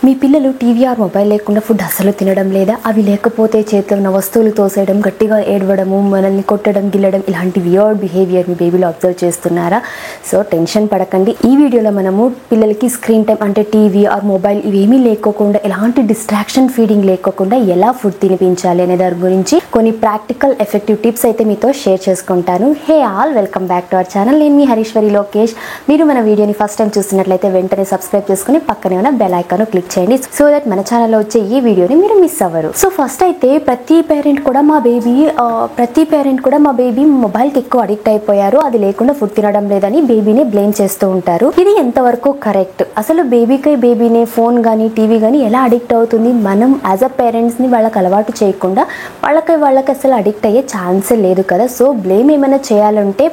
మీ పిల్లలు TV or mobile లేకుండా food అస్సలు తినడం లేదా, అవి లేకపోతే చేతిలో ఉన్న వస్తువులు తోసేయడం, గట్టిగా ఏడవడము, మనల్ని కొట్టడం, గిల్లడం ఇలాంటి వియర్డ్ బిహేవియర్ మీ బేబీలో అబ్జర్వ్ చేస్తున్నారా? సో టెన్షన్ పడకండి. ఈ వీడియోలో మనము పిల్లలకి స్క్రీన్ టైం అంటే టీవీ ఆర్ మొబైల్ ఇవేమీ లేకోకుండా, ఎలాంటి డిస్ట్రాక్షన్ ఫీడింగ్ లేకోకుండా ఎలా ఫుడ్ తినిపించాలి అనే దాని గురించి కొన్ని ప్రాక్టికల్ ఎఫెక్టివ్ టిప్స్ అయితే మీతో షేర్ చేసుకుంటాను. Hey all, welcome back to our channel. నేను మీ హరీశ్వరి లోకేష్. మీరు మన వీడియోని ఫస్ట్ టైం చూస్తున్నట్లయితే వెంటనే సబ్స్క్రైబ్ చేసుకుని పక్కనే ఉన్న బెల్ ఐకాన్ క్లిక్ చేయండి, సో దట్ మన ఛానల్లో వచ్చే ఈ వీడియోని మీరు మిస్ అవ్వరు. సో ఫస్ట్ అయితే ప్రతి పేరెంట్ కూడా మా బేబీ మొబైల్కి ఎక్కువ అడిక్ట్ అయిపోయారు, అది లేకుండా ఫుడ్ తినడం లేదని బేబీని బ్లేమ్ చేస్తూ ఉంటారు. ఇది ఎంతవరకు కరెక్ట్? అసలు బేబీనే ఫోన్ కానీ టీవీ కానీ ఎలా అడిక్ట్ అవుతుంది? మనం యాజ్ అ పేరెంట్స్ని వాళ్ళకి అలవాటు చేయకుండా వాళ్ళకి అసలు అడిక్ట్ అయ్యే ఛాన్సే లేదు కదా. సో బ్లేమ్ ఏమైనా చేయాలంటే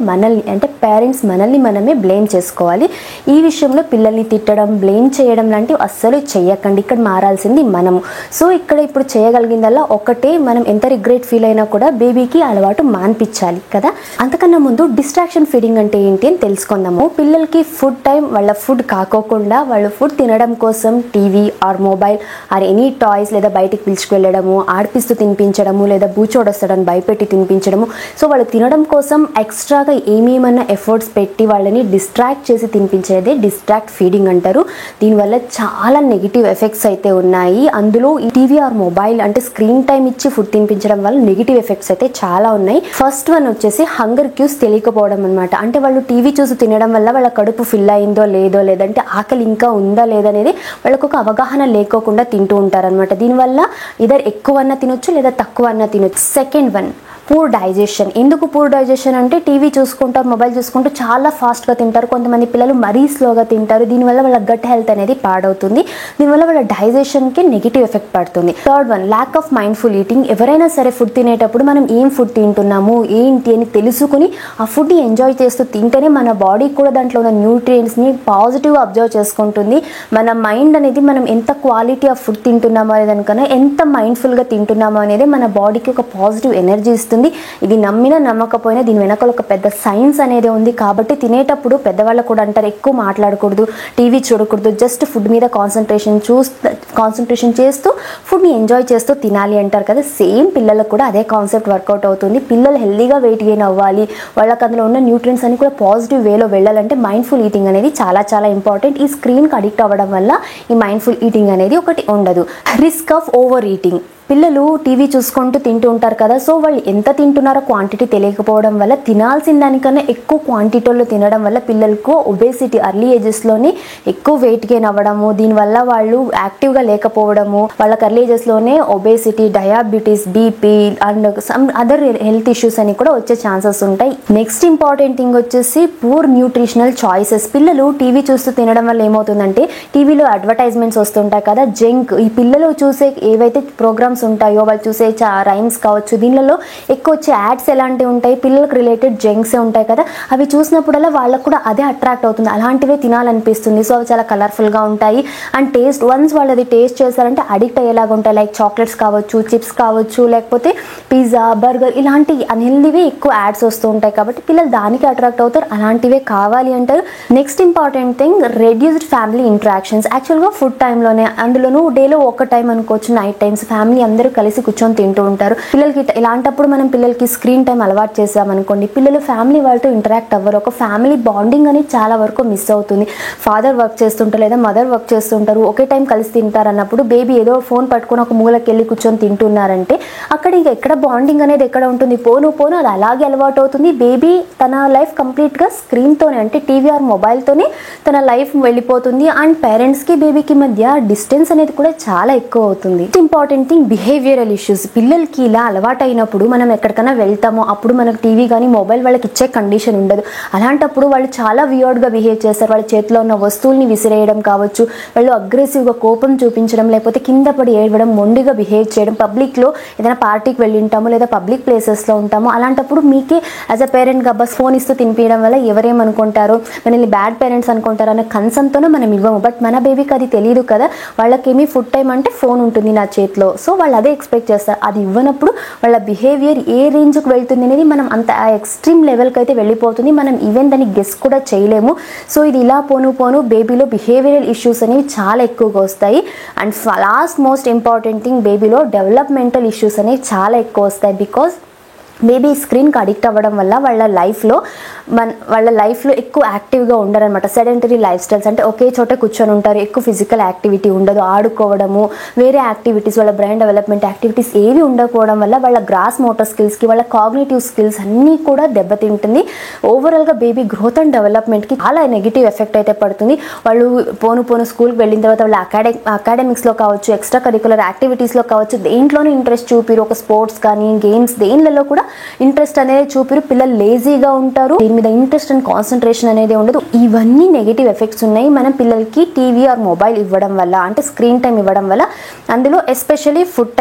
పేరెంట్స్ మనమే బ్లేమ్ చేసుకోవాలి. ఈ విషయంలో పిల్లల్ని తిట్టడం, బ్లేమ్ చేయడం లాంటివి అస్సలు చెయ్యకండి. ఇక్కడ మారాల్సింది మనము. సో ఇప్పుడు చేయగలిగిందల్లా ఒకటే, మనం ఎంత రిగ్రెట్ ఫీల్ అయినా కూడా బేబీకి అలవాటు మాన్పించాలి కదా. అంతకన్నా ముందు డిస్ట్రాక్షన్ ఫీడింగ్ అంటే ఏంటి అని తెలుసుకుందాము. పిల్లలకి ఫుడ్ టైం వాళ్ళ ఫుడ్ కాకోకుండా వాళ్ళు ఫుడ్ తినడం కోసం TV or mobile or any toys లేదా బయటికి పిలుచుకు వెళ్ళడము, ఆడిపిస్తూ తినిపించడము, లేదా బూచోడొస్తాడని భయపెట్టి తినిపించడము. సో వాళ్ళు తినడం కోసం ఎక్స్ట్రాగా ఏమేమన్నా ఎఫర్ట్స్ పెట్టి వాళ్ళని డిస్ట్రాక్ట్ చేసి తినిపించేదే డిస్ట్రాక్ట్ ఫీడింగ్ అంటారు. దీనివల్ల చాలా నెగిటివ్ ఎఫెక్ట్స్ అయితే ఉన్నాయి. అందులో ఈ టీవీ ఆర్ మొబైల్ అంటే స్క్రీన్ టైం ఇచ్చి ఫుడ్ తినిపించడం వల్ల నెగిటివ్ ఎఫెక్ట్స్ అయితే చాలా ఉన్నాయి. ఫస్ట్ వన్ వచ్చేసి హంగర్ క్యూస్ తెలియకపోవడం అనమాట. అంటే వాళ్ళు టీవీ చూసి తినడం వల్ల వాళ్ళ కడుపు ఫిల్ అయిందో లేదో, లేదంటే ఆకలి ఇంకా ఉందా లేదనేది వాళ్ళకు ఒక అవగాహన లేకోకుండా తింటూ ఉంటారనమాట. దీనివల్ల ఇదర్ ఎక్కువ అన్న తినొచ్చు లేదా తక్కువ అన్న తినొచ్చు. Second one, poor digestion. ఎందుకు పూర్ డైజెషన్ అంటే టీవీ చూసుకుంటారు, మొబైల్ చూసుకుంటూ చాలా ఫాస్ట్గా తింటారు. కొంతమంది పిల్లలు మరీ స్లోగా తింటారు. దీనివల్ల వాళ్ళ గట్ హెల్త్ అనేది పాడవుతుంది. దీనివల్ల వాళ్ళ డైజెషన్కి నెగిటివ్ ఎఫెక్ట్ పడుతుంది. Third one, lack of mindful eating. ఎవరైనా సరే ఫుడ్ తినేటప్పుడు మనం ఏం ఫుడ్ తింటున్నాము ఏంటి అని తెలుసుకుని ఆ ఫుడ్ని ఎంజాయ్ చేస్తూ తింటేనే మన బాడీ కూడా దాంట్లో ఉన్న న్యూట్రియంట్స్ని పాజిటివ్గా అబ్జర్వ్ చేసుకుంటుంది. మన మైండ్ అనేది మనం ఎంత క్వాలిటీ ఆఫ్ ఫుడ్ తింటున్నామో అనే దానికన్నా ఎంత మైండ్ఫుల్గా తింటున్నామో అనేది మన బాడీకి ఒక పాజిటివ్ ఎనర్జీ ఇస్తుంది. ఇది నమ్మినా నమ్మకపోయినా దీని వెనకాల ఒక పెద్ద సైన్స్ అనేది ఉంది. కాబట్టి తినేటప్పుడు పెద్దవాళ్ళు కూడా అంటారు, ఎక్కువ మాట్లాడకూడదు, టీవీ చూడకూడదు, జస్ట్ ఫుడ్ మీద కాన్సన్ట్రేషన్ చేస్తూ ఫుడ్ని ఎంజాయ్ చేస్తూ తినాలి అంటారు కదా. సేమ్ పిల్లలకు కూడా అదే కాన్సెప్ట్ వర్కౌట్ అవుతుంది. పిల్లలు హెల్దీగా వెయిట్ గెయిన్ అవ్వాలి, వాళ్ళకి అందులో ఉన్న న్యూట్రియన్స్ అన్ని కూడా పాజిటివ్ వేలో వెళ్ళాలంటే మైండ్ఫుల్ ఈటింగ్ అనేది చాలా చాలా ఇంపార్టెంట్. ఈ స్క్రీన్కి అడిక్ట్ అవ్వడం వల్ల ఈ మైండ్ఫుల్ ఈటింగ్ అనేది ఒకటి ఉండదు. Risk of over eating. పిల్లలు టీవీ చూసుకుంటూ తింటూ ఉంటారు కదా. సో వాళ్ళు ఎంత తింటున్నారో క్వాంటిటీ తెలియకపోవడం వల్ల తినాల్సిన దానికన్నా ఎక్కువ క్వాంటిటీలో తినడం వల్ల పిల్లలకు ఒబేసిటీ అర్లీ ఏజెస్లోనే ఎక్కువ వెయిట్ గెయిన్ అవ్వడము, దీనివల్ల వాళ్ళు యాక్టివ్గా లేకపోవడము, వాళ్ళకి అర్లీ ఏజెస్లోనే obesity, diabetes, BP and some other health issues అని కూడా వచ్చే ఛాన్సెస్ ఉంటాయి. నెక్స్ట్ ఇంపార్టెంట్ థింగ్ వచ్చేసి పూర్ న్యూట్రిషనల్ చాయిసెస్. పిల్లలు టీవీ చూస్తూ తినడం వల్ల ఏమవుతుందంటే టీవీలో అడ్వర్టైజ్మెంట్స్ వస్తుంటాయి కదా, జంక్. ఈ పిల్లలు చూసే ఏవైతే ప్రోగ్రామ్స్ ఉంటాయో, వాళ్ళు చూసే రైమ్స్ కావచ్చు, దీనిలో ఎక్కువ వచ్చే యాడ్స్ ఎలాంటివి ఉంటాయి, పిల్లలకు రిలేటెడ్ జంక్సే ఉంటాయి కదా. అవి చూసినప్పుడల్లా వాళ్ళకు కూడా అదే అట్రాక్ట్ అవుతుంది, అలాంటివే తినాలనిపిస్తుంది. సో అవి చాలా కలర్ఫుల్గా ఉంటాయి అండ్ టేస్ట్, వన్స్ వాళ్ళు అది టేస్ట్ చేస్తారంటే అడిక్ట్ అయ్యేలాగా ఉంటాయి. లైక్ చాక్లెట్స్ కావచ్చు, చిప్స్ కావచ్చు, లేకపోతే పిజ్జా, బర్గర్ ఇలాంటి అన్హెల్దీవే ఎక్కువ యాడ్స్ వస్తూ ఉంటాయి. కాబట్టి పిల్లలు దానికి అట్రాక్ట్ అవుతారు, అలాంటివే కావాలి అంటారు. Next important thing, reduced family interactions. యాక్చువల్గా ఫుడ్ టైంలోనే, అందులోనూ డేలో ఒక టైం అనుకోవచ్చు, నైట్ టైమ్స్ ఫ్యామిలీ అందరూ కలిసి కూర్చొని తింటూ ఉంటారు. పిల్లలకి ఇలాంటప్పుడు మనం పిల్లలకి స్క్రీన్ టైం అలవాటు చేసామనుకోండి, పిల్లలు ఫ్యామిలీ వాళ్ళతో ఇంటరాక్ట్ అవ్వరు. ఒక ఫ్యామిలీ బాండింగ్ అనేది చాలా వరకు మిస్ అవుతుంది. ఫాదర్ వర్క్ చేస్తుంటారు లేదా మదర్ వర్క్ చేస్తుంటారు, ఒకే టైం కలిసి తింటారు అన్నప్పుడు బేబీ ఏదో ఫోన్ పట్టుకొని ఒక మూలకి వెళ్ళి కూర్చొని తింటున్నారంటే అక్కడ ఇంకా ఎక్కడ బాండింగ్ అనేది ఎక్కడ ఉంటుంది? పోను అది అలాగే అలవాటు అవుతుంది. బేబీ తన లైఫ్ కంప్లీట్గా స్క్రీన్తోనే అంటే టీవీ ఆర్ మొబైల్తోనే తన లైఫ్ వెళ్ళిపోతుంది. అండ్ పేరెంట్స్కి బేబీకి మధ్య డిస్టెన్స్ అనేది కూడా చాలా ఎక్కువ అవుతుంది. Important thing, behavioural issues. పిల్లలకి ఇలా అలవాటు అయినప్పుడు మనం ఎక్కడికైనా వెళ్తామో అప్పుడు మనకు టీవీ కానీ మొబైల్ వాళ్ళకి ఇచ్చే కండిషన్ ఉండదు. అలాంటప్పుడు వాళ్ళు చాలా వియర్డ్గా బిహేవ్ చేస్తారు. వాళ్ళ చేతిలో ఉన్న వస్తువుల్ని విసిరేయడం కావచ్చు, వాళ్ళు అగ్రెసివ్గా కోపం చూపించడం, లేకపోతే కింద పడి ఏడవడం, మొండిగా బిహేవ్ చేయడం. పబ్లిక్లో ఏదైనా పార్టీకి వెళ్ళి ఉంటాము లేదా పబ్లిక్ ప్లేసెస్లో ఉంటాము, అలాంటప్పుడు మీకే యాజ్ అ పేరెంట్గా బస్ ఫోన్ ఇస్తూ తినిపించడం వల్ల ఎవరేమనుకుంటారో, మనల్ని బ్యాడ్ పేరెంట్స్ అనుకుంటారు అనే కన్సర్న్తోనే మనం ఇవ్వము. బట్ మన బేబీకి అది తెలియదు కదా, వాళ్ళకేమీ ఫుడ్ టైం అంటే ఫోన్ ఉంటుంది నా చేతిలో, సో వాళ్ళు అదే ఎక్స్పెక్ట్ చేస్తారు. అది ఇవ్వనప్పుడు వాళ్ళ బిహేవియర్ ఏ రేంజ్కి వెళ్తుంది అనేది మనం అంత ఎక్స్ట్రీమ్ లెవెల్కి అయితే వెళ్ళిపోతుంది. మనం ఈవెన్ దాన్ని గెస్ కూడా చేయలేము. సో ఇది ఇలా పోను బేబీలో బిహేవియరల్ ఇష్యూస్ అనేవి చాలా ఎక్కువగా వస్తాయి. And last most important thing, బేబీలో డెవలప్మెంటల్ ఇష్యూస్ అనేవి చాలా ఎక్కువ వస్తాయి. బికాజ్ బేబీ స్క్రీన్కి అడిక్ట్ అవ్వడం వల్ల వాళ్ళ లైఫ్లో ఎక్కువ యాక్టివ్గా ఉండరనమాట. సెడెంటరీ లైఫ్ స్టైల్స్ అంటే ఒకే చోట కూర్చొని ఉంటారు, ఎక్కువ ఫిజికల్ యాక్టివిటీ ఉండదు, ఆడుకోవడము, వేరే యాక్టివిటీస్, వాళ్ళ బ్రెయిన్ డెవలప్మెంట్ యాక్టివిటీస్ ఏవి ఉండకపోవడం వల్ల వాళ్ళ గ్రాస్ మోటార్ స్కిల్స్కి, వాళ్ళ కాగ్నిటివ్ స్కిల్స్ అన్నీ కూడా దెబ్బతింటుంది. ఓవరాల్గా బేబీ గ్రోత్ అండ్ డెవలప్మెంట్కి చాలా నెగిటివ్ ఎఫెక్ట్ అయితే పడుతుంది. వాళ్ళు పోను స్కూల్కి వెళ్ళిన తర్వాత వాళ్ళ అకాడమిక్స్లో కావచ్చు, ఎక్స్ట్రా కరికులర్ యాక్టివిటీస్లో కావచ్చు, దేంట్లోనే ఇంట్రెస్ట్ చూపిరు. ఒక స్పోర్ట్స్ కానీ గేమ్స్ దేనిలలో కూడా ఇంట్రెస్ట్ అనేది చూపిరు. పిల్లలు లేజీగా ఉంటారు, దీని మీద ఇంట్రెస్ట్ అండ్ కాన్సన్ట్రేషన్ అనేది ఉండదు. ఇవన్నీ నెగిటివ్ ఎఫెక్ట్స్ ఉన్నాయి మనం పిల్లలకి టీవీ ఆర్ మొబైల్ ఇవ్వడం వల్ల, అంటే స్క్రీన్ టైం ఇవ్వడం వల్ల. అందులో ఎస్పెషల్లీ ఫుడ్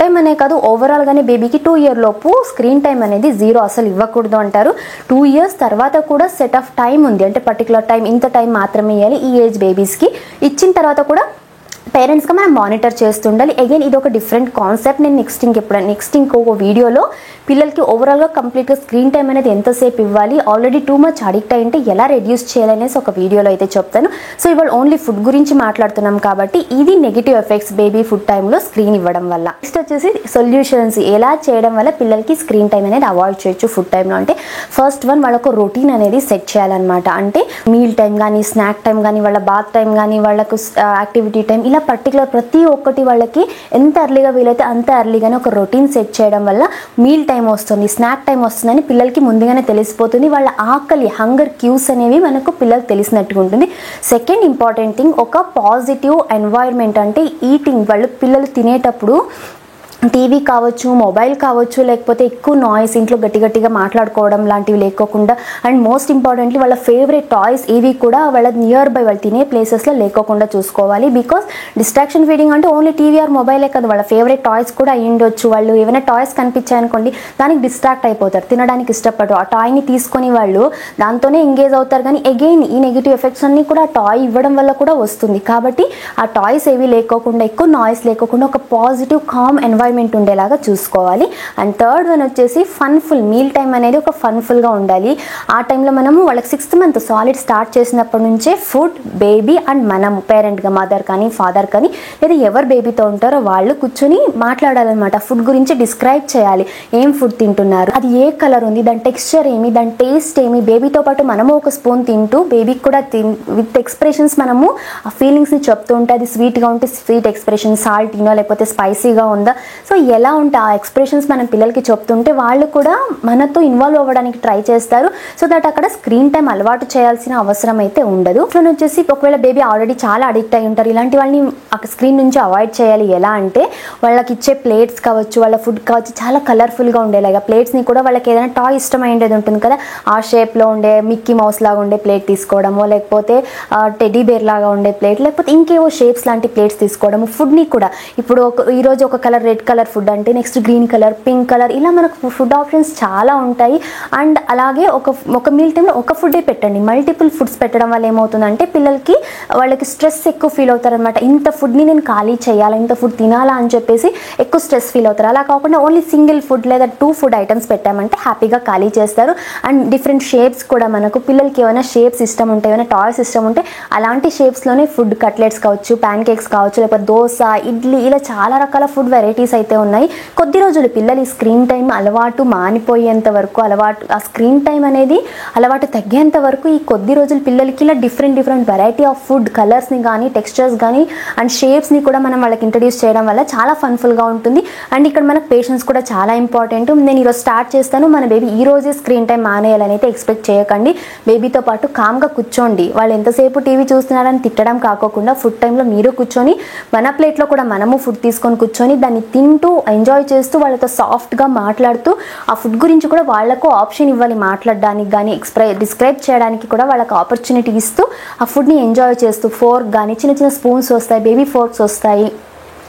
టైం అనే కాదు, ఓవరాల్గానే బేబీకి 2 years లోపు స్క్రీన్ టైం అనేది 0 అసలు ఇవ్వకూడదు అంటారు. 2 years తర్వాత కూడా సెట్ ఆఫ్ టైం ఉంది, అంటే పర్టికులర్ టైం, ఇంత టైం మాత్రమే ఇవ్వాలి ఈ ఏజ్ బేబీస్కి. ఇచ్చిన తర్వాత కూడా పేరెంట్స్గా మనం మానిటర్ చేస్తుండాలి. అగైన్ ఇది ఒక డిఫరెంట్ కాన్సెప్ట్. నేను నెక్స్ట్ ఇంకొక వీడియోలో పిల్లలకి ఓవరాల్గా కంప్లీట్గా స్క్రీన్ టైం అనేది ఎంతసేపు ఇవ్వాలి, ఆల్రెడీ టూ మచ్ అడిక్ట్ అయింటే ఎలా రెడ్యూస్ చేయాలనేసి ఒక వీడియోలో అయితే చెప్తాను. సో ఇవాళ ఓన్లీ ఫుడ్ గురించి మాట్లాడుతున్నాం కాబట్టి ఇది నెగిటివ్ ఎఫెక్ట్స్ బేబీ ఫుడ్ టైంలో స్క్రీన్ ఇవ్వడం వల్ల. నెక్స్ట్ వచ్చేసి సొల్యూషన్స్ ఎలా చేయడం వల్ల పిల్లలకి స్క్రీన్ టైం అనేది అవాయిడ్ చేయొచ్చు ఫుడ్ టైంలో. అంటే ఫస్ట్ వన్, వాళ్ళకు రొటీన్ అనేది సెట్ చేయాలన్నమాట. అంటే మీల్ టైం కానీ, స్నాక్ టైం కానీ, వాళ్ళ బాత్ టైం కానీ, వాళ్ళకు యాక్టివిటీ టైం, ఇలా పర్టికులర్ ప్రతి ఒక్కటి వాళ్ళకి ఎంత ఎర్లీగా వీలైతే అంత ఎర్లీగానే ఒక రొటీన్ సెట్ చేయడం వల్ల మీల్ టైం వస్తుంది, స్నాక్ టైం వస్తుందని పిల్లలకి ముందుగానే తెలిసిపోతుంది. వాళ్ళ ఆకలి, హంగర్ క్యూస్ అనేవి మనకు పిల్లలకు తెలిసినట్టుగా ఉంటుంది. సెకండ్ ఇంపార్టెంట్ థింగ్, ఒక పాజిటివ్ ఎన్వైర్న్మెంట్. అంటే ఈటింగ్, పిల్లలు తినేటప్పుడు టీవీ కావచ్చు, మొబైల్ కావచ్చు, లేకపోతే ఎక్కువ నాయిస్, ఇంట్లో గట్టిగా మాట్లాడుకోవడం లాంటివి లేకోకుండా, అండ్ మోస్ట్ ఇంపార్టెంట్లీ వాళ్ళ ఫేవరెట్ టాయ్స్ ఏవి కూడా వాళ్ళ నియర్ బై వాళ్ళు తినే ప్లేసెస్లో లేకోకుండా చూసుకోవాలి. బికాస్ డిస్ట్రాక్షన్ ఫీడింగ్ అంటే ఓన్లీ టీవీ ఆర్ మొబైలే కాదు, వాళ్ళ ఫేవరెట్ టాయ్స్ కూడా అయ్యి ఉండొచ్చు. వాళ్ళు ఏమైనా టాయ్స్ కనిపించాయనుకోండి, దానికి డిస్ట్రాక్ట్ అయిపోతారు, తినడానికి ఇష్టపడరు. ఆ టాయ్ని తీసుకొని వాళ్ళు దాంతోనే ఎంగేజ్ అవుతారు. కానీ అగైన్ ఈ నెగిటివ్ ఎఫెక్ట్స్ అన్నీ కూడా ఆ టాయ్ ఇవ్వడం వల్ల కూడా వస్తుంది. కాబట్టి ఆ టాయ్స్ ఏవి లేకోకుండా, ఎక్కువ నాయిస్ లేకోకుండా ఒక పాజిటివ్ కామ్ ఎన్వైర్న్మెంట్ ఉండేలాగా చూసుకోవాలి. అండ్ థర్డ్ వన్ వచ్చేసి ఫన్ఫుల్ మీల్ టైం అనేది ఒక ఫన్ఫుల్గా ఉండాలి. ఆ టైంలో మనము వాళ్ళకి 6th month సాలిడ్ స్టార్ట్ చేసినప్పటి నుంచే ఫుడ్, బేబీ అండ్ మనం పేరెంట్గా మదర్ కానీ ఫాదర్ కానీ లేదా ఎవరు బేబీతో ఉంటారో వాళ్ళు కూర్చొని మాట్లాడాలన్నమాట. ఫుడ్ గురించి డిస్క్రైబ్ చేయాలి. ఏం ఫుడ్ తింటున్నారు, అది ఏ కలర్ ఉంది, దాని టెక్స్చర్ ఏమి, దాని టేస్ట్ ఏమి. బేబీతో పాటు మనము ఒక స్పూన్ తింటూ బేబీకి కూడా విత్ ఎక్స్ప్రెషన్స్ మనము ఆ ఫీలింగ్స్ని చెప్తూ ఉంటే, అది స్వీట్గా ఉంటే స్వీట్ ఎక్స్ప్రెషన్, సాల్టీనో లేకపోతే స్పైసీగా ఉందా, సో ఎలా ఉంటే ఆ ఎక్స్ప్రెషన్స్ మనం పిల్లలకి చెప్తుంటే వాళ్ళు కూడా మనతో ఇన్వాల్వ్ అవ్వడానికి ట్రై చేస్తారు. సో దట్ అక్కడ స్క్రీన్ టైం అలవాటు చేయాల్సిన అవసరం అయితే ఉండదు. సో వచ్చేసి ఒకవేళ బేబీ ఆల్రెడీ చాలా అడిక్ట్ అయి ఉంటారు, ఇలాంటి వాళ్ళని స్క్రీన్ నుంచి అవాయిడ్ చేయాలి. ఎలా అంటే వాళ్ళకి ఇచ్చే ప్లేట్స్ కావచ్చు, వాళ్ళ ఫుడ్ కావచ్చు, చాలా కలర్ఫుల్గా ఉండేలాగా ప్లేట్స్ని కూడా వాళ్ళకి ఏదైనా టాయ్ ఇష్టమైనది ఉంటుంది కదా, ఆ షేప్లో ఉండే మిక్కీ మౌస్ లాగా ఉండే ప్లేట్ తీసుకోవడము, లేకపోతే టెడ్డీ బేర్ లాగా ఉండే ప్లేట్, లేకపోతే ఇంకేవో షేప్స్ లాంటి ప్లేట్స్ తీసుకోవడము. ఫుడ్ని కూడా ఇప్పుడు ఈరోజు ఒక కలర్ రెడ్ కలర్ ఫుడ్ అంటే next green colour, pink colour, ఇలా మనకు ఫుడ్ ఆప్షన్స్ చాలా ఉంటాయి. అండ్ అలాగే ఒక మీల్ టైంలో ఒక ఫుడ్డే పెట్టండి. మల్టిపుల్ ఫుడ్స్ పెట్టడం వల్ల ఏమవుతుందంటే పిల్లలకి వాళ్ళకి స్ట్రెస్ ఎక్కువ ఫీల్ అవుతారనమాట. ఇంత ఫుడ్ని నేను ఖాళీ చేయాలా, ఇంత ఫుడ్ తినాలా అని చెప్పేసి ఎక్కువ స్ట్రెస్ ఫీల్ అవుతారు. అలా కాకుండా ఓన్లీ సింగిల్ ఫుడ్ లేదా 2 food ఐటమ్స్ పెట్టామంటే హ్యాపీగా ఖాళీ చేస్తారు. అండ్ డిఫరెంట్ షేప్స్ కూడా, మనకు పిల్లలకి ఏమైనా షేప్స్ ఇష్టం ఉంటే, ఏమైనా టాయ్స్ ఇష్టం ఉంటే అలాంటి షేప్స్లోనే ఫుడ్, కట్లెట్స్ కావచ్చు, ప్యాన్ కేక్స్ కావచ్చు, లేకపోతే దోశ, ఇడ్లీ, ఇలా చాలా రకాల ఫుడ్ వెరైటీస్ అయితే ఉన్నాయి. కొద్ది రోజులు పిల్లలు ఈ స్క్రీన్ టైం అలవాటు మానిపోయేంత వరకు, ఆ స్క్రీన్ టైం అనేది అలవాటు తగ్గేంత వరకు ఈ కొద్ది రోజులు పిల్లలకి ఇలా డిఫరెంట్ వెరైటీ ఆఫ్ ఫుడ్ కలర్స్ని కానీ, టెక్స్చర్స్ కానీ అండ్ షేప్స్ని కూడా మనం వాళ్ళకి ఇంట్రడ్యూస్ చేయడం వల్ల చాలా ఫన్ఫుల్గా ఉంటుంది. అండ్ ఇక్కడ మనకు పేషెన్స్ కూడా చాలా ఇంపార్టెంట్. నేను ఈరోజు స్టార్ట్ చేస్తాను, మన బేబీ ఈ రోజే స్క్రీన్ టైం మానేయాలని అయితే ఎక్స్పెక్ట్ చేయకండి. బేబీతో పాటు కామ్గా కూర్చోండి. వాళ్ళు ఎంతసేపు టీవీ చూస్తున్నారని తిట్టడం కాకోకుండా ఫుడ్ టైంలో మీరు కూర్చొని మన ప్లేట్లో కూడా మనము ఫుడ్ తీసుకొని కూర్చొని దాన్ని తింటూ ఎంజాయ్ చేస్తూ వాళ్ళతో సాఫ్ట్గా మాట్లాడుతూ ఆ ఫుడ్ గురించి కూడా వాళ్ళకు ఆప్షన్ ఇవ్వాలి, మాట్లాడడానికి కానీ డిస్క్రైబ్ చేయడానికి కూడా వాళ్ళకి ఆపర్చునిటీ ఇస్తూ ఆ ఫుడ్ని ఎంజాయ్ చేస్తూ, ఫోర్క్ కానీ చిన్న స్పూన్స్ వస్తాయి, బేబీ ఫోర్క్స్ వస్తాయి,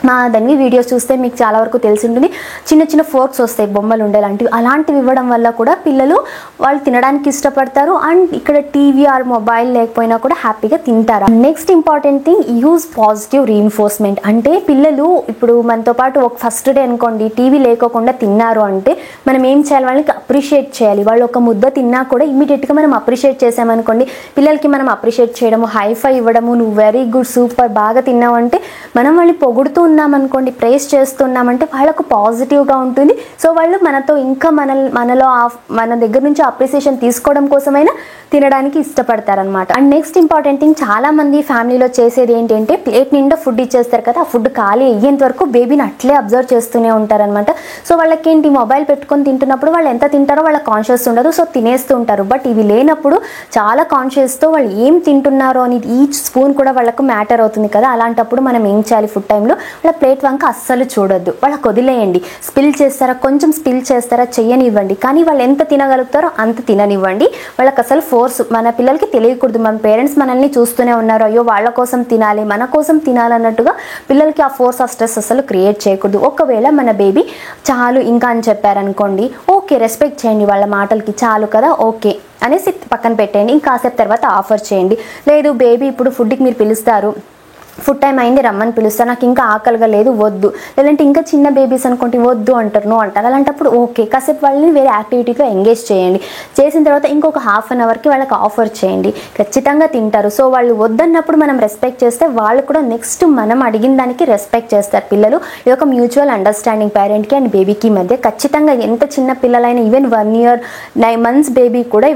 మా దాన్ని వీడియోస్ చూస్తే మీకు చాలా వరకు తెలిసి ఉంటుంది, చిన్న చిన్న ఫోర్క్స్ వస్తాయి బొమ్మలు ఉండేలాంటివి, అలాంటివి ఇవ్వడం వల్ల కూడా పిల్లలు వాళ్ళు తినడానికి ఇష్టపడతారు. అండ్ ఇక్కడ టీవీ ఆర్ మొబైల్ లేకపోయినా కూడా హ్యాపీగా తింటారు. Next important thing, use positive reinforcement. అంటే పిల్లలు ఇప్పుడు మనతో పాటు ఒక ఫస్ట్ డే అనుకోండి టీవీ లేకోకుండా తిన్నారు అంటే మనం ఏం చేయాలి, వాళ్ళకి అప్రిషియేట్ చేయాలి. వాళ్ళు ఒక ముద్ద తిన్నా కూడా ఇమీడియట్గా మనం అప్రిషియేట్ చేసామనుకోండి, పిల్లలకి మనం అప్రిషియేట్ చేయడము, హైఫై ఇవ్వడము, నువ్వు వెరీ గుడ్ సూపర్ బాగా తిన్నావు అంటే మనం వాళ్ళని పొగుడుతూ ఉన్నామనుకోండి, ప్రైజ్ చేస్తున్నామంటే వాళ్ళకు పాజిటివ్గా ఉంటుంది. సో వాళ్ళు మనతో ఇంకా మన దగ్గర నుంచి అప్రిసియేషన్ తీసుకోవడం కోసమైనా తినడానికి ఇష్టపడతారనమాట. అండ్ నెక్స్ట్ ఇంపార్టెంట్ థింగ్, చాలా మంది ఫ్యామిలీలో చేసేది ఏంటంటే ప్లేట్ నిండా ఫుడ్ ఇచ్చేస్తారు కదా, ఆ ఫుడ్ ఖాళీ అయ్యేంత వరకు బేబీని అట్లే అబ్జర్వ్ చేస్తూనే ఉంటారనమాట. సో వాళ్ళకేంటి, మొబైల్ పెట్టుకొని తింటున్నప్పుడు వాళ్ళు ఎంత తింటారో వాళ్ళ కాన్షియస్ ఉండదు, సో తినేస్తూ ఉంటారు. బట్ ఇవి లేనప్పుడు చాలా కాన్షియస్తో వాళ్ళు ఏం తింటున్నారో అని ఈచ్ స్పూన్ కూడా వాళ్ళకు మ్యాటర్ అవుతుంది కదా. అలాంటప్పుడు మనం ఏం చేయాలి, ఫుడ్ టైంలో వాళ్ళ ప్లేట్ వంక అస్సలు చూడొద్దు, వాళ్ళకి వదిలేయండి. స్పిల్ చేస్తారా, కొంచెం స్పిల్ చేస్తారా, చెయ్యనివ్వండి, కానీ వాళ్ళు ఎంత తినగలుగుతారో అంత తిననివ్వండి. వాళ్ళకి అసలు ఫోర్స్, మన పిల్లలకి తెలియకూడదు మన పేరెంట్స్ మనల్ని చూస్తూనే ఉన్నారు, అయ్యో వాళ్ళ కోసం తినాలి మన కోసం తినాలన్నట్టుగా పిల్లలకి ఆ ఫోర్స్, ఆ స్ట్రెస్ అసలు క్రియేట్ చేయకూడదు. ఒకవేళ మన బేబీ చాలు ఇంకా అని చెప్పారనుకోండి, ఓకే రెస్పెక్ట్ చేయండి వాళ్ళ మాటలకి, చాలు కదా ఓకే అనేసి పక్కన పెట్టేయండి. ఇంకాసేపు తర్వాత ఆఫర్ చేయండి. లేదు బేబీ ఇప్పుడు ఫుడ్కి మీరు పిలుస్తారు, ఫుడ్ టైం అయింది రమ్మని పిలుస్తారు, నాకు ఇంకా ఆకలిగా లేదు వద్దు, లేదంటే ఇంకా చిన్న బేబీస్ అనుకుంటే వద్దు అంటారు, నో అంటారు, అలాంటప్పుడు ఓకే కాసేపు వాళ్ళని వేరే యాక్టివిటీలో ఎంగేజ్ చేయండి. చేసిన తర్వాత ఇంకొక హాఫ్ అన్ అవర్కి వాళ్ళకి ఆఫర్ చేయండి, ఖచ్చితంగా తింటారు. సో వాళ్ళు వద్దన్నప్పుడు మనం రెస్పెక్ట్ చేస్తే వాళ్ళు కూడా నెక్స్ట్ మనం అడిగిన దానికి రెస్పెక్ట్ చేస్తారు పిల్లలు. ఇది ఒక మ్యూచువల్ అండర్స్టాండింగ్ పేరెంట్కి అండ్ బేబీకి మధ్య. ఖచ్చితంగా ఎంత చిన్న పిల్లలైనా, ఈవెన్ 1 year 9 months బేబీ కూడా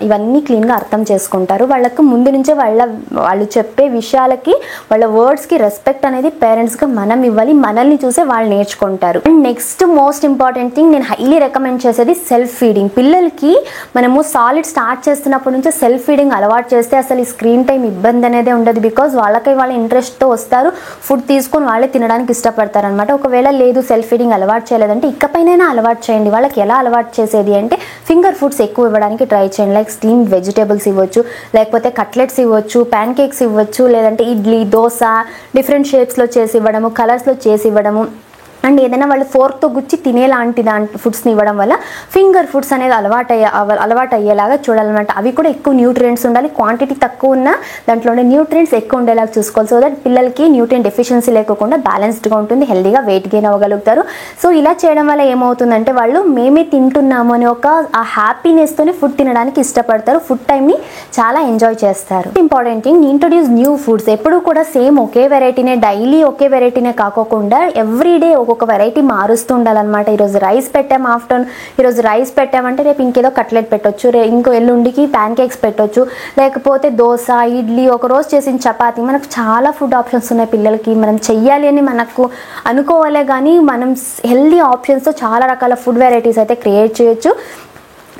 ఇవన్నీ క్లీన్గా అర్థం చేసుకుంటారు. వాళ్ళకు ముందు నుంచే వాళ్ళు చెప్పే విషయాలకి వాళ్ళ వర్డ్స్కి రెస్పెక్ట్ అనేది పేరెంట్స్గా మనం ఇవ్వాలి, మనల్ని చూసే వాళ్ళు నేర్చుకుంటారు. And next most important thing, నేను హైలీ రికమెండ్ చేసేది సెల్ఫ్ ఫీడింగ్. పిల్లలకి మనము సాలిడ్ స్టార్ట్ చేస్తున్నప్పటి నుంచి సెల్ఫ్ ఫీడింగ్ అలవాటు చేస్తే అసలు ఈ స్క్రీన్ టైం ఇబ్బంది అనేది ఉండదు. బికాజ్ వాళ్ళకి వాళ్ళ ఇంట్రెస్ట్తో వస్తారు, ఫుడ్ తీసుకొని వాళ్ళే తినడానికి ఇష్టపడతారు అనమాట. ఒకవేళ లేదు సెల్ఫ్ ఫీడింగ్ అలవాటు చేయలేదంటే ఇకపైనైనా అలవాటు చేయండి. వాళ్ళకి ఎలా అలవాటు చేసేది అంటే ఫింగర్ ఫుడ్స్ ఎక్కువ ఇవ్వడానికి ట్రై చేయండి. లైక్ స్టీమ్డ్ వెజిటేబుల్స్ ఇవ్వచ్చు, లేకపోతే కట్లెట్స్ ఇవ్వచ్చు, ప్యాన్ కేక్స్ ఇవ్వచ్చు, లేదంటే ఇడ్లీ, దోశ డిఫరెంట్ షేప్స్లో చేసి ఇవ్వడము, కలర్స్లో చేసి ఇవ్వడము. అండ్ ఏదైనా వాళ్ళు ఫోర్క్తో గుచ్చి తినేలాంటి ఫుడ్స్ని ఇవ్వడం వల్ల ఫింగర్ ఫుడ్స్ అనేది అలవాటు అయ్యేలాగా చూడాలన్నమాట. అవి కూడా ఎక్కువ న్యూట్రియంట్స్ ఉండాలి, క్వాంటిటీ తక్కువ ఉన్న దాంట్లోనే న్యూట్రియంట్స్ ఎక్కువ ఉండేలాగా చూసుకోవాలి. సో దట్ పిల్లలకి న్యూట్రియంట్ డెఫిషియన్సీ లేకుండా బ్యాలెన్స్డ్గా ఉంటుంది, హెల్దీగా వెయిట్ గెయిన్ అవ్వగలుగుతారు. సో ఇలా చేయడం వల్ల ఏమవుతుందంటే వాళ్ళు మేమే తింటున్నాము అనే ఒక ఆ హ్యాపీనెస్తోనే ఫుడ్ తినడానికి ఇష్టపడతారు, ఫుడ్ టైంని చాలా ఎంజాయ్ చేస్తారు. Important thing, introduce new foods. ఎప్పుడు కూడా సేమ్ ఒకే వెరైటీనే, డైలీ ఒకే వెరైటీనే కాకోకుండా ఎవ్రీడే ఒక్కొక్క వెరైటీ మారుస్తూ ఉండాలన్నమాట. ఈరోజు రైస్ పెట్టాం, ఆఫ్టర్నూన్ ఈరోజు రైస్ పెట్టామంటే రేపు ఇంకేదో కట్లెట్ పెట్టొచ్చు, ఇంకో ఎల్లుండికి ప్యాన్ కేక్స్ పెట్టొచ్చు, లేకపోతే దోశ, ఇడ్లీ, ఒక రోజు చేసిన చపాతీ. మనకు చాలా ఫుడ్ ఆప్షన్స్ ఉన్నాయి పిల్లలకి, మనం చెయ్యాలి అని మనకు అనుకోవాలే కానీ మనం హెల్దీ ఆప్షన్స్తో చాలా రకాల ఫుడ్ వెరైటీస్ అయితే క్రియేట్ చేయొచ్చు.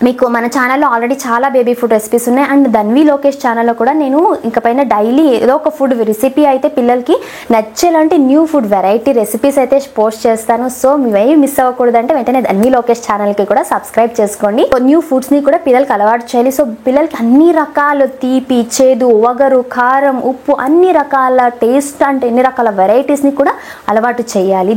మీకు మన ఛానల్లో ఆల్రెడీ చాలా బేబీ ఫుడ్ రెసిపీస్ ఉన్నాయి. అండ్ ధన్వి లోకేష్ ఛానల్లో కూడా నేను ఇంకపైన డైలీ ఏదో ఒక ఫుడ్ రెసిపీ అయితే పిల్లలకి నచ్చేలాంటి న్యూ ఫుడ్ వెరైటీ రెసిపీస్ అయితే పోస్ట్ చేస్తాను. సో మీవేవి మిస్ అవ్వకూడదంటే వెంటనే ధన్వి లోకేష్ ఛానల్కి కూడా సబ్స్క్రైబ్ చేసుకోండి. న్యూ ఫుడ్స్ని కూడా పిల్లలకి అలవాటు చేయాలి. సో పిల్లలకి అన్ని రకాల తీపి, చేదు, వగరు, కారం, ఉప్పు అన్ని రకాల టేస్ట్ అంటే ఎన్ని రకాల వెరైటీస్ని కూడా అలవాటు చేయాలి.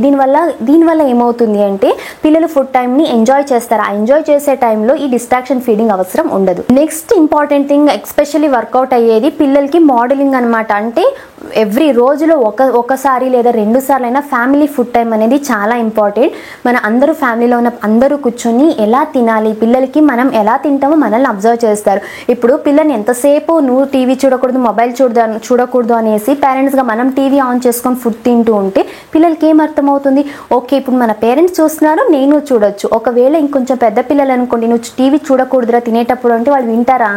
దీనివల్ల ఏమవుతుంది అంటే పిల్లలు ఫుడ్ టైంని ఎంజాయ్ చేస్తారు. ఆ ఎంజాయ్ చేసే టైంలో ఈ డిస్ట్రాక్షన్ ఫీడింగ్ అవసరం ఉండదు. Next important thing, especially workout అయ్యేది పిల్లలకి మోడలింగ్ అనమాట. అంటే ఎవ్రీ రోజులో ఒకసారి లేదా 2 సార్లు అయినా ఫ్యామిలీ ఫుడ్ టైం అనేది చాలా ఇంపార్టెంట్. మన అందరూ ఫ్యామిలీలో ఉన్న అందరూ కూర్చొని ఎలా తినాలి, పిల్లలకి మనం ఎలా తింటామో మనల్ని అబ్జర్వ్ చేస్తారు. ఇప్పుడు పిల్లల్ని ఎంతసేపు నువ్వు టీవీ చూడకూడదు, మొబైల్ చూడకూడదు అనేసి పేరెంట్స్గా మనం టీవీ ఆన్ చేసుకొని ఫుడ్ తింటూ ఉంటే పిల్లలకి ఏం అర్థమవుతుంది, ఓకే ఇప్పుడు మన పేరెంట్స్ చూస్తున్నారు నేను చూడొచ్చు. ఒకవేళ ఇంకొంచెం పెద్ద పిల్లలు అనుకోండి, నువ్వు టీవీ చూడకూడదురా తినేటప్పుడు అంటే వాళ్ళు వింటారా,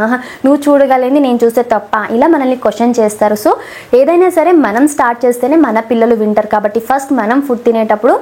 నువ్వు చూడగలేని నేను చూస్తే తప్ప, ఇలా మనల్ని క్వశ్చన్ చేస్తారు. సో ఏదైనా సరే మనం స్టార్ట్ చేస్తేనే మన పిల్లలు వింటారు. కాబట్టి ఫస్ట్ మనం ఫుడ్ తినేటప్పుడు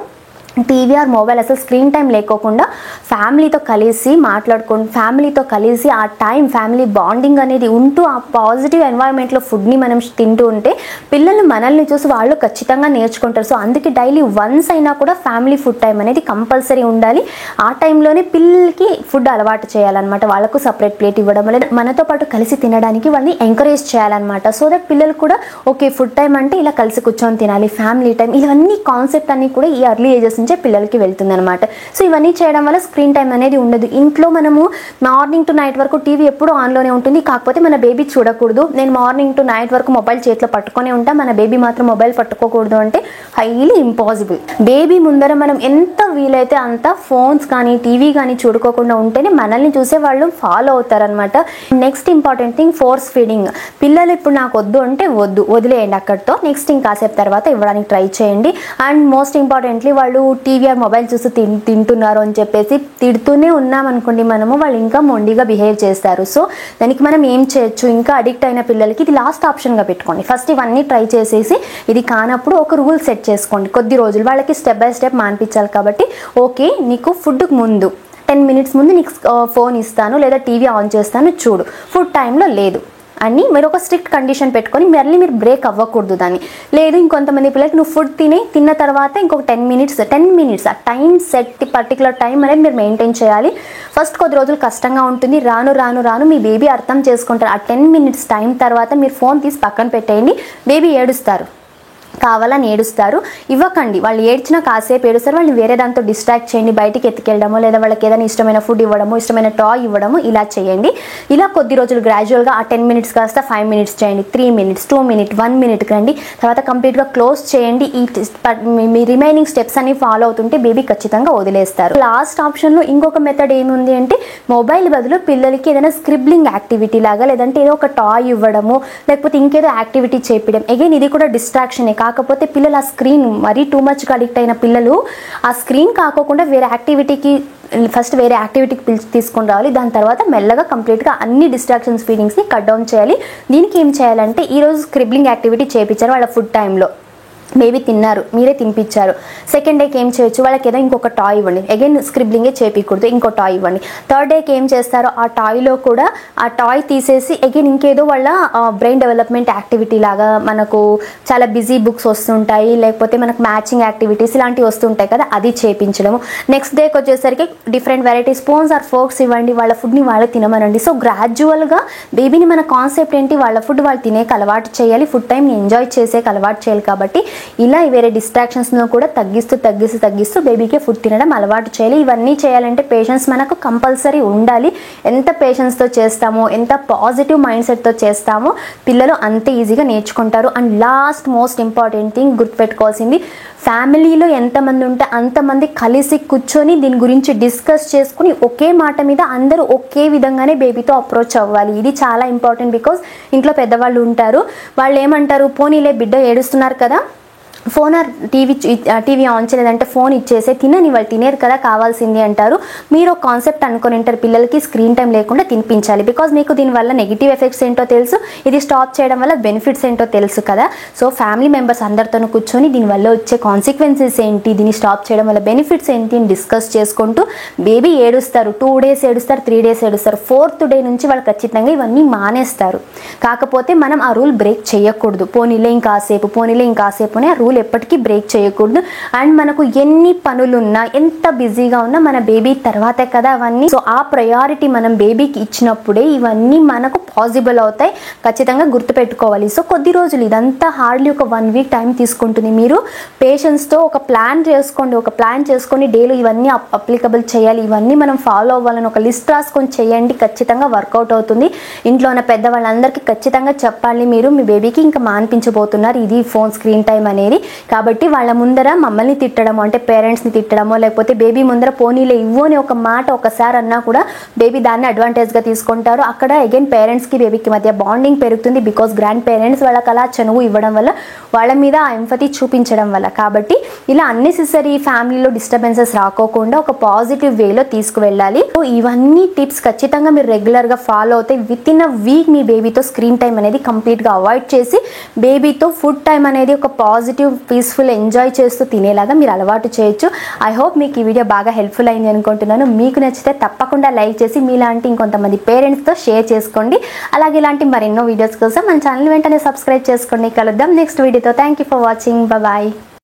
టీవీ ఆర్ మొబైల్ అసలు స్క్రీన్ టైం లేకోకుండా ఫ్యామిలీతో కలిసి మాట్లాడుకొని ఫ్యామిలీతో కలిసి ఆ టైం ఫ్యామిలీ బాండింగ్ అనేది ఉంటూ ఆ పాజిటివ్ ఎన్వైరన్మెంట్లో ఫుడ్ని మనం తింటూ ఉంటే పిల్లలు మనల్ని చూసి వాళ్ళు ఖచ్చితంగా నేర్చుకుంటారు. సో అందుకే డైలీ వన్స్ అయినా కూడా ఫ్యామిలీ ఫుడ్ టైం అనేది కంపల్సరీ ఉండాలి. ఆ టైంలోనే పిల్లలకి ఫుడ్ అలవాటు చేయాలన్నమాట. వాళ్ళకు సపరేట్ ప్లేట్ ఇవ్వడం లేదా మనతో పాటు కలిసి తినడానికి వాళ్ళని ఎంకరేజ్ చేయాలన్నమాట. సో దట్ పిల్లలు కూడా ఓకే ఫుడ్ టైం అంటే ఇలా కలిసి కూర్చొని తినాలి, ఫ్యామిలీ టైం, ఇవన్నీ కాన్సెప్ట్ అన్ని కూడా ఈ ఎర్లీ ఏజెస్ నుంచే పిల్లలకి వెళ్తుంది అనమాట. సో ఇవన్నీ చేయడం వల్ల స్క్రీన్ టైం అనేది ఉండదు. ఇంట్లో మనము మార్నింగ్ టు నైట్ వరకు టీవీ ఎప్పుడు ఆన్లోనే ఉంటుంది, కాకపోతే మన బేబీ చూడకూడదు. నేను మార్నింగ్ టు నైట్ వరకు మొబైల్ చేతిలో పట్టుకొని ఉంటా, మన బేబీ మాత్రం మొబైల్ పట్టుకోకూడదు అంటే హైలీ ఇంపాసిబుల్. బేబీ ముందర మనం ఎంత వీలైతే అంత ఫోన్స్ కానీ టీవీ కానీ చూడుకోకుండా ఉంటేనే మనల్ని చూసే వాళ్ళు ఫాలో అవుతారనమాట. Next important thing force feeding. పిల్లలు ఇప్పుడు నాకు వద్దు అంటే వదిలేయండి అక్కడితో, నెక్స్ట్ ఇంకాసేపు తర్వాత ఇవ్వడానికి ట్రై చేయండి. అండ్ మోస్ట్ ఇంపార్టెంట్లీ వాళ్ళు టీవీ ఆర్ మొబైల్ చూసి తింటున్నారు అని చెప్పేసి తిడుతూనే ఉన్నామనుకోండి మనము, వాళ్ళు ఇంకా మొండిగా బిహేవ్ చేస్తారు. సో దానికి మనం ఏం చేయొచ్చు, ఇంకా అడిక్ట్ అయిన పిల్లలకి ఇది లాస్ట్ ఆప్షన్గా పెట్టుకోండి. ఫస్ట్ ఇవన్నీ ట్రై చేసేసి ఇది కానప్పుడు ఒక రూల్ సెట్ చేసుకోండి. కొద్ది రోజులు వాళ్ళకి స్టెప్ బై స్టెప్ మానిపించాలి కాబట్టి ఓకే నీకు ఫుడ్కి ముందు 10 minutes ముందు నీకు ఫోన్ ఇస్తాను లేదా టీవీ ఆన్ చేస్తాను చూడు, ఫుడ్ టైంలో లేదు అని మీరు ఒక స్ట్రిక్ట్ కండిషన్ పెట్టుకొని మళ్ళీ మీరు బ్రేక్ అవ్వకూడదు దాన్ని. లేదు ఇంకొంతమంది పిల్లలకి నువ్వు ఫుడ్ తిన్న తర్వాత ఇంకొక 10 minutes ఆ టైం సెట్ పర్టికులర్ టైం అనేది మీరు మెయింటైన్ చేయాలి. ఫస్ట్ కొద్ది రోజులు కష్టంగా ఉంటుంది, రాను రాను రాను మీ బేబీ అర్థం చేసుకుంటారు. ఆ 10 minutes టైం తర్వాత మీరు ఫోన్ తీసి పక్కన పెట్టేయండి. బేబీ ఏడుస్తారు, కావాలని ఏడుస్తారు, ఇవ్వకండి. వాళ్ళు ఏడ్చినా కాసేపు ఏడుస్తారు, వాళ్ళు వేరే దాంతో డిస్ట్రాక్ట్ చేయండి, బయటికి ఎత్తుకెళ్ళడమో లేదా వాళ్ళకి ఏదైనా ఇష్టమైన ఫుడ్ ఇవ్వడము, ఇష్టమైన టాయ్ ఇవ్వడము, ఇలా చేయండి. ఇలా కొద్ది రోజులు గ్రాడ్యువల్గా ఆ 10 minutes కాస్త 5 minutes చేయండి, 3 minutes, 2 minutes, 1 minute రండి, తర్వాత కంప్లీట్గా క్లోజ్ చేయండి. మీ రిమైనింగ్ స్టెప్స్ అన్ని ఫాలో అవుతుంటే బేబీ ఖచ్చితంగా వదిలేస్తారు. లాస్ట్ ఆప్షన్లో ఇంకొక మెథడ్ ఏముంది అంటే మొబైల్ బదులు పిల్లలకి ఏదైనా స్క్రిబ్లింగ్ యాక్టివిటీ లాగా లేదంటే ఏదో ఒక టాయ్ ఇవ్వడము లేకపోతే ఇంకేదో యాక్టివిటీ చేపించడం. అగైన్ ఇది కూడా డిస్ట్రాక్షనే, కాకపోతే పిల్లలు ఆ స్క్రీన్ మరీ టూ మచ్గా అడిక్ట్ అయిన పిల్లలు ఆ స్క్రీన్ కాకోకుండా వేరే యాక్టివిటీకి ఫస్ట్ వేరే యాక్టివిటీకి తీసుకొని రావాలి. దాని తర్వాత మెల్లగా కంప్లీట్గా అన్ని డిస్ట్రాక్షన్స్ ఫీలింగ్స్ని కట్ డౌన్ చేయాలి. దీనికి ఏం చేయాలంటే ఈరోజు స్క్రిబ్లింగ్ యాక్టివిటీ చేయించారు వాళ్ళ ఫుడ్ టైంలో, బేబీ తిన్నారు, మీరే తినిపించారు. సెకండ్ డేకి ఏం చేయొచ్చు, వాళ్ళకి ఏదో ఇంకొక టాయ్ ఇవ్వండి, అగైన్ స్క్రిబ్లింగే చేయకూడదు, ఇంకో టాయ్ ఇవ్వండి. థర్డ్ డేకి ఏం చేస్తారో ఆ టాయ్లో కూడా ఆ టాయ్ తీసేసి అగైన్ ఇంకేదో వాళ్ళ బ్రెయిన్ డెవలప్మెంట్ యాక్టివిటీ లాగా మనకు చాలా బిజీ బుక్స్ వస్తుంటాయి, లేకపోతే మనకు మ్యాచింగ్ యాక్టివిటీస్ ఇలాంటివి వస్తుంటాయి కదా, అది చేయించడము. నెక్స్ట్ డేకి వచ్చేసరికి different variety spoons or forks ఇవ్వండి, వాళ్ళ ఫుడ్ని వాళ్ళే తినమనండి. సో గ్రాడ్యువల్గా బేబీని మన కాన్సెప్ట్ ఏంటి, వాళ్ళ ఫుడ్ వాళ్ళు తినేకి అలవాటు చేయాలి, ఫుడ్ టైంని ఎంజాయ్ చేసేకి అలవాటు చేయాలి. కాబట్టి ఇలా వేరే డిస్ట్రాక్షన్స్ను కూడా తగ్గిస్తూ బేబీకి ఫుడ్ తినడం అలవాటు చేయాలి. ఇవన్నీ చేయాలంటే పేషెన్స్ మనకు కంపల్సరీ ఉండాలి. ఎంత పేషెన్స్తో చేస్తామో, ఎంత పాజిటివ్ మైండ్ సెట్తో చేస్తామో పిల్లలు అంతే ఈజీగా నేర్చుకుంటారు. And last most important thing గుర్తుపెట్టుకోవాల్సింది, ఫ్యామిలీలో ఎంతమంది ఉంటే అంతమంది కలిసి కూర్చొని దీని గురించి డిస్కస్ చేసుకుని ఒకే మాట మీద అందరూ ఒకే విధంగానే బేబీతో అప్రోచ్ అవ్వాలి. ఇది చాలా ఇంపార్టెంట్. బికాజ్ ఇంట్లో పెద్దవాళ్ళు ఉంటారు, వాళ్ళు ఏమంటారు, పోనీలే బిడ్డ ఏడుస్తున్నారు కదా, ఫోన్ ఆర్ టీవీ ఆన్ చేయలేదంటే ఫోన్ ఇచ్చేసే తినని, వాళ్ళు తినేరు కదా కావాల్సింది అంటారు. మీరు ఒక కాన్సెప్ట్ అనుకుని ఉంటారు, పిల్లలకి స్క్రీన్ టైం లేకుండా తినిపించాలి. బికాజ్ మీకు దీనివల్ల నెగిటివ్ ఎఫెక్ట్స్ ఏంటో తెలుసు, ఇది స్టాప్ చేయడం వల్ల బెనిఫిట్స్ ఏంటో తెలుసు కదా. సో ఫ్యామిలీ మెంబర్స్ అందరితో కూర్చొని దీనివల్ల వచ్చే కాన్సిక్వెన్సెస్ ఏంటి, దీన్ని స్టాప్ చేయడం వల్ల బెనిఫిట్స్ ఏంటి అని డిస్కస్ చేసుకుంటూ, బేబీ ఏడుస్తారు, 2 days ఏడుస్తారు, 3 days ఏడుస్తారు, 4th day నుంచి వాళ్ళు ఖచ్చితంగా ఇవన్నీ మానేస్తారు. కాకపోతే మనం ఆ రూల్ బ్రేక్ చేయకూడదు. పోనీలే ఇంకాసేపు అనే ఆ రూల్ ఎప్పటికీ బ్రేక్ చేయకూడదు. అండ్ మనకు ఎన్ని పనులున్నా, ఎంత బిజీగా ఉన్నా మన బేబీ తర్వాతే కదా అవన్నీ. సో ఆ ప్రయారిటీ మనం బేబీకి ఇచ్చినప్పుడే ఇవన్నీ మనకు పాసిబుల్ అవుతాయి. ఖచ్చితంగా గుర్తుపెట్టుకోవాలి. సో కొద్ది రోజులు, ఇదంతా హార్డ్లీ ఒక 1 week టైం తీసుకుంటుంది. మీరు పేషెన్స్తో ఒక ప్లాన్ చేసుకొని డేలో ఇవన్నీ అప్లికబుల్ చేయాలి, ఇవన్నీ మనం ఫాలో అవ్వాలని ఒక లిస్ట్ రాసుకొని చేయండి. ఖచ్చితంగా వర్కౌట్ అవుతుంది. ఇంట్లో ఉన్న పెద్దవాళ్ళందరికీ ఖచ్చితంగా చెప్పాలి, మీరు మీ బేబీకి ఇంకా మాన్పించబోతున్నారు ఇది ఫోన్ స్క్రీన్ టైం అనేది. కాబట్టి వాళ్ళ ముందర మమ్మల్ని తిట్టడమో అంటే పేరెంట్స్ని తిట్టడమో లేకపోతే బేబీ ముందర పోనీలే ఇవ్వు అని ఒక మాట ఒకసారి అన్నా కూడా బేబీ దాన్ని అడ్వాంటేజ్గా తీసుకుంటారు. అక్కడ అగైన్ పేరెంట్స్కి బేబీకి మధ్య బాండింగ్ పెరుగుతుంది. బికాస్ గ్రాండ్ పేరెంట్స్ వాళ్ళకి అలా చనువు ఇవ్వడం వల్ల, వాళ్ళ మీద ఆ ఎంఫతి చూపించడం వల్ల. కాబట్టి ఇలా అన్నెసెసరీ ఫ్యామిలీలో డిస్టర్బెన్సెస్ రాకోకుండా ఒక పాజిటివ్ వేలో తీసుకువెళ్ళాలి. సో ఇవన్నీ టిప్స్ ఖచ్చితంగా మీరు రెగ్యులర్గా ఫాలో అవుతాయి. విత్ ఇన్ అ వీక్ మీ బేబీతో స్క్రీన్ టైం అనేది కంప్లీట్గా అవాయిడ్ చేసి బేబీతో ఫుడ్ టైం అనేది ఒక పాజిటివ్ పీస్ఫుల్ ఎంజాయ్ చేస్తూ తినేలాగా మీరు అలవాటు చేయొచ్చు. ఐ హోప్ మీకు ఈ వీడియో బాగా హెల్ప్ఫుల్ అయింది అనుకుంటున్నాను. మీకు నచ్చితే తప్పకుండా లైక్ చేసి మీలాంటి ఇంకొంతమంది పేరెంట్స్తో షేర్ చేసుకోండి. అలాగే ఇలాంటి మరెన్నో వీడియోస్ కోసం మన ఛానల్ వెంటనే సబ్స్క్రైబ్ చేసుకోండి. కలుద్దాం నెక్స్ట్ వీడియోతో. Thank you for watching. Bye.